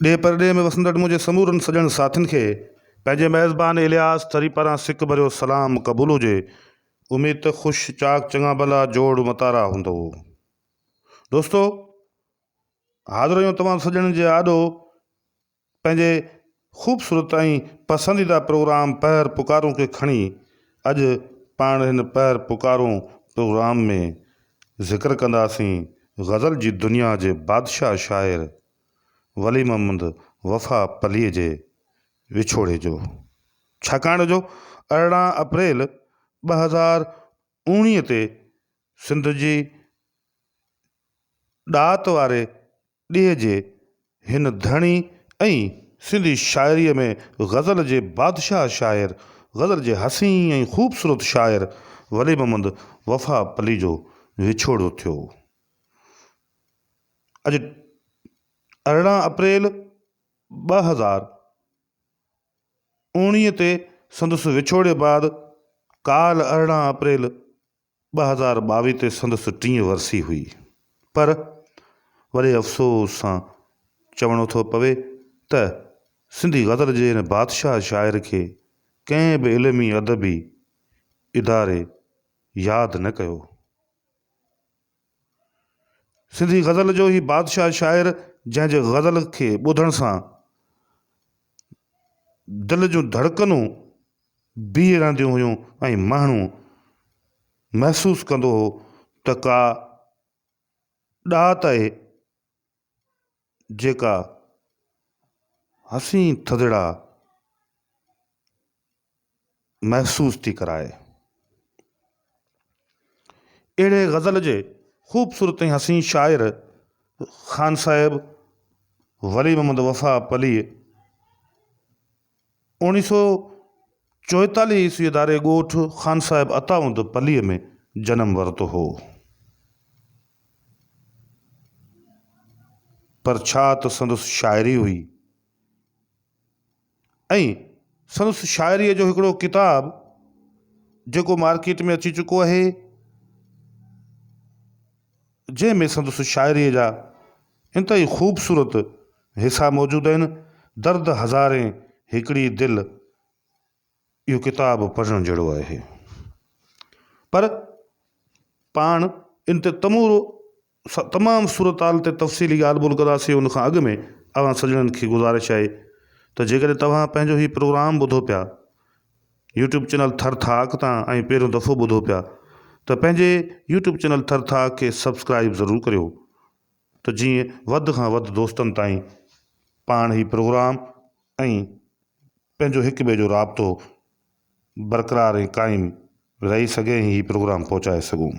ॾे परॾे में वसंदड़ मुंहिंजे समूरनि सॼण साथियुनि खे पंहिंजे मेज़बान इलियास तरी पारां सिक भरियो सलाम क़बूल हुजे। उमेद त ख़ुशि चाक चङा भला जोड़ मतारा हूंदो। दोस्तो, हाज़िर आहियूं तमामु सॼणनि जे आॾो पंहिंजे ख़ूबसूरत ऐं पसंदीदा प्रोग्राम पहर पुकारूं खे खणी। अॼु पाण हिन पहर पुकारूं प्रोग्राम में ज़िक्र कंदासीं ग़ज़ल जी दुनिया जे बादशाह शाइर वली मोहम्मद वफ़ा पलीअ जे विछोड़े जो। छाकाणि जो 18 अप्रैल 2019 ते सिंध जी ॾात वारे ॾींहं जे हिन धणी ऐं सिंधी शाइरीअ में ग़ज़ल जे बादशाह शाइर, ग़ज़ल जे हसीन ऐं ख़ूबसूरत शाइर वली मोहम्मद वफ़ा पली जो विछोड़ो थियो। अॼु 18 अप्रैल 2019 ते संदसि विछोड़े बाद काल 18 अप्रैल 2022 ते संदसि 3 वरसी हुई। पर वरी अफ़सोस सां चवणो थो पवे त सिंधी ग़ज़ल जे हिन बादशाह शाइर खे कंहिं बि इल्मी अदबी इदारे यादि न कयो। सिंधी ग़ज़ल जो ही बादशाह शाइर जंहिंजे ग़ज़ल खे ॿुधण सां दिलि जूं धड़कनूं बीह रहंदियूं हुयूं ऐं माण्हू महसूसु कंदो हो त का ॾात आहे जेका हसी थधिड़ा महसूसु थी कराए। अहिड़े ग़ज़ल जे ख़ूबसूरत ऐं हसीन शाइर ख़ान साहिब वली मोहम्मद वफ़ा पली 1944 ईस्वी दारे ॻोठ ख़ान साहिब अताउंद पलीअ में जनम वरितो हो। पर छा त संदसि शाइरी हुई ऐं संदसि शाइरीअ जो हिकिड़ो किताब जेको मार्केट में अची चुको आहे, जंहिंमें संदसि शाइरीअ जा इंतई ख़ूबसूरत हिसा मौजूदु आहिनि। दर्द हज़ारे हिकिड़ी दिलि, इहो किताबु पढ़ण जहिड़ो आहे। पर पाण इन ते तमामु सूरताल ते तफ़सीली ॻाल्हि ॿोल कंदासीं। उन खां अॻु में अवां सॼणनि खे गुज़ारिश आहे त जेकॾहिं तव्हां पंहिंजो ही प्रोग्राम ॿुधो पिया यूट्यूब चैनल थर थाक तां ऐं पहिरियों दफ़ो ॿुधो पिया त पंहिंजे यूट्यूब चैनल थर थाक खे सब्सक्राइब ज़रूरु करियो त जीअं वधि खां वधि दोस्तनि ताईं पाण ही प्रोग्राम ऐं पंहिंजो हिक ॿिए जो राब्तो बरक़रार ऐं क़ाइमु रही सघे ऐं ही प्रोग्राम पहुचाए सघूं।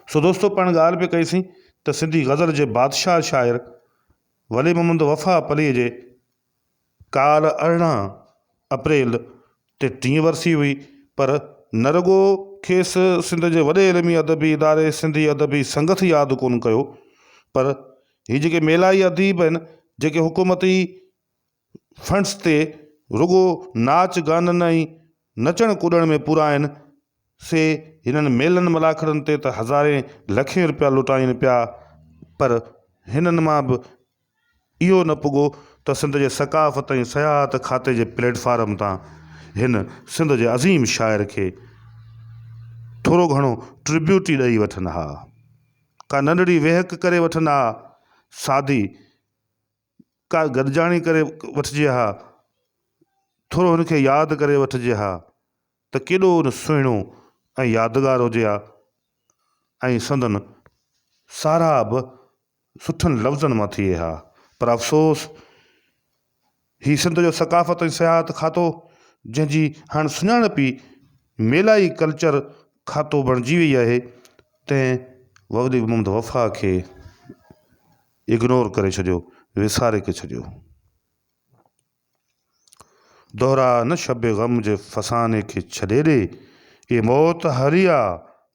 सो दोस्तो, पाण ॻाल्हि पिया कईसीं त सिंधी ग़ज़ल जे बादशाह शाइर वली मोहम्मद वफ़ा पलीअ जे काल 18 अप्रैल ते 3 वरसी हुई। पर न रुॻो खेसि सिंध जे वॾे इल्मी अदबी इदारे सिंधी अदबी संगत यादि कोन कयो, पर हीअ जेके मेलाई अदीब आहिनि जेके हुकूमती फंड्स ते रुॻो नाच गाननि ऐं नचण कुॾण में पूरा आहिनि, से हिननि मेलनि मलाखड़नि ते त हज़ारे लखे रुपया लुटाइनि पिया। पर हिननि मां बि इहो न पुॻो त सिंध जे सकाफ़त ऐं सयाहत खाते जे प्लेटफार्म तां हिन सिंध जे अज़ीम शाइर खे थोरो घणो ट्रिब्यूट ई ॾेई वठनि हा, का नंढड़ी वेहक करे वठनि हा, सादी का गॾिजाणी करे वठिजे हा, थोरो हुनखे यादि करे वठिजे हा त केॾो न सुहिणो ऐं यादगार हुजे हा ऐं संदन साराह बि सुठनि लफ़्ज़नि मां थिए हा। पर अफ़सोस ही सिंध जो सकाफ़त ऐं सयाहत खातो जंहिंजी हाणे सुञाणप ई मेलाई कल्चर खातो बणिजी वई आहे, तंहिं वली मोहम्मद वफ़ा खे इग्नोर करे छॾियो, विसारे के छॾियो। दोहरा न शब ग़म जे फसाने खे छॾे ॾे, ये मौत हरिया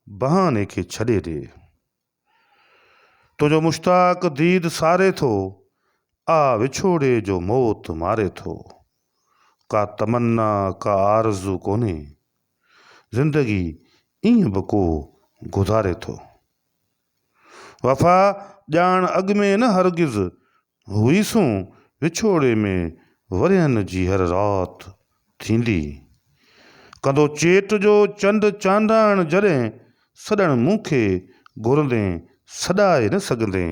बहाने खे छॾे ॾे। तुंहिंजो मुश्ताक दीद सारे थो, आ विछोड़े जो मौत मारे थो। का तमन्ना का आरज़ू कोन्हे, ज़िंदगी ईअं बि को गुज़ारे थो। वफ़ा ॼाण अॻ में न हरगिज़, हुईसूं विछोड़े में वरियनि जी हर राति थींदी। कंदो चेट जो चंड चांडाण जॾहिं सॾण मूंखे घुरंदे सॾाए न सघंदे।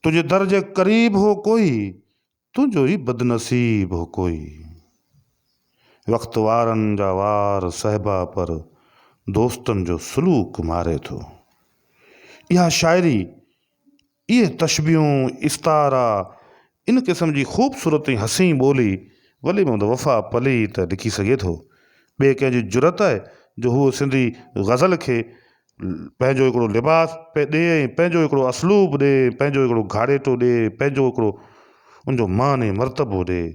तुंहिंजे दर जे क़रीब हो कोई, तुंहिंजो ई बदनसीब हो कोई। वक़्तु वारनि जा वार साहिबा पर दोस्तनि जो सलूक मारे थो। इहा शाइरी, इहे तशबियूं, इस्तारा, इन क़िस्म जी ख़ूबसूरत ऐं हसी ॿोली वली मोहम्मद वफ़ा पली त लिखी सघे थो। ॿिए कंहिंजी जुरत आहे जो हूअ सिंधी ग़ज़ल खे पंहिंजो हिकिड़ो लिबास ॾिए ऐं पंहिंजो हिकिड़ो असलूब ॾिए, पंहिंजो हिकिड़ो घाड़ेटो ॾिए, पंहिंजो हिकिड़ो उनजो मान ऐं मर्तबो ॾिए।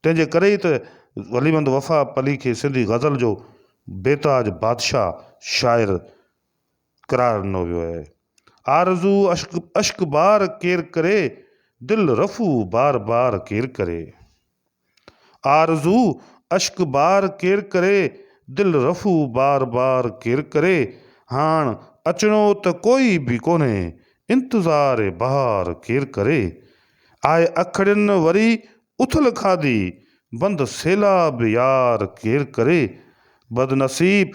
तंहिंजे करे ई त वली मोहम्मद वफ़ा पली खे सिंधी ग़ज़ल जो बेताज बादशाह शाइर करार ॾिनो वियो आहे। आरज़ू अश्क बार केरु करे, दिलि रफ़ू बार बार केरु करे। आरज़ू अश्क बार केरु करे, दिलि रफ़ू बार बार केरु करे। हाण अचिणो त कोई बि कोन्हे, इंतज़ार बहार केरु करे। आए अखड़ियुनि वरी उथल खाधी, बंदि सैलाब यार केरु करे। बदनसीब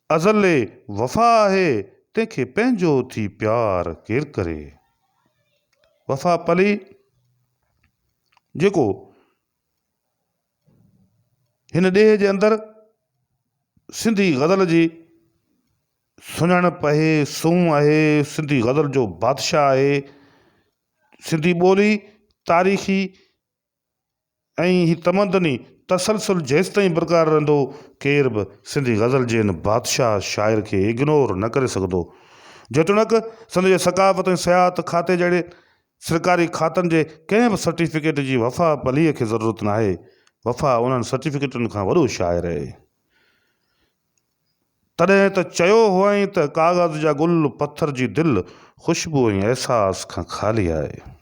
अज़ले वफ़ा आहे, तंहिंखे पंहिंजो थी प्यार केरु करे। वफ़ा पली जेको हिन ॾेह जे अंदरि सिंधी ग़ज़ल जी सुञाणप आहे, सूंहुं आहे, सिंधी ग़ज़ल जो बादशाह आहे। सिंधी ॿोली तारीख़ी ऐं ही तमदनी तसलसल जेसि ताईं बरक़रार रहंदो, केर बि सिंधी ग़ज़ल जे हिन बादशाह शाइर खे इग्नोर न करे सघंदो। जेतोणीकि संदे सकाफ़त ऐं सियाहत खाते जहिड़े सरकारी खातनि जे कंहिं बि सर्टिफिकेट जी वफ़ा पलीअ खे ज़रूरत न आहे। वफ़ा उन्हनि सर्टिफिकेटनि खां वॾो शाइर आहे। तॾहिं त चयो हुअईं त काग़ज़ जा गुल, पथर जी दिलि, ख़ुशबू ऐं अहसास खां ख़ाली आहे।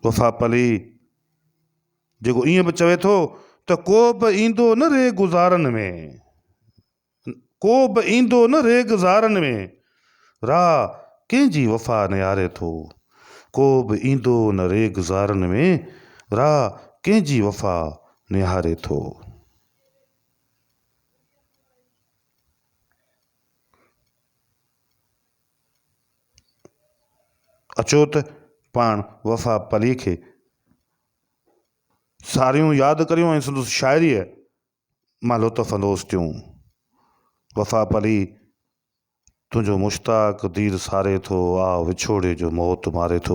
वफ़ा पली जेको ईअं बि चवे थो त को बि ईंदो न रे गुज़ारनि में, को बि ईंदो न रे गुज़ारनि में, राह कंहिंजी वफ़ा निहारे थो। को बि ईंदो न रे गुज़ारनि में, राह कंहिंजी वफ़ा निहारे थो। अचो त पाण वफ़ा पली खे सारियूं यादि करियूं ऐं संदसि शाइरीअ मां लुत्फ़ अंदोज़ थियूं। वफ़ा पली तुंहिंजो मुश्ताक दीद सारे थो, आ विछोड़े जो मौत मारे थो।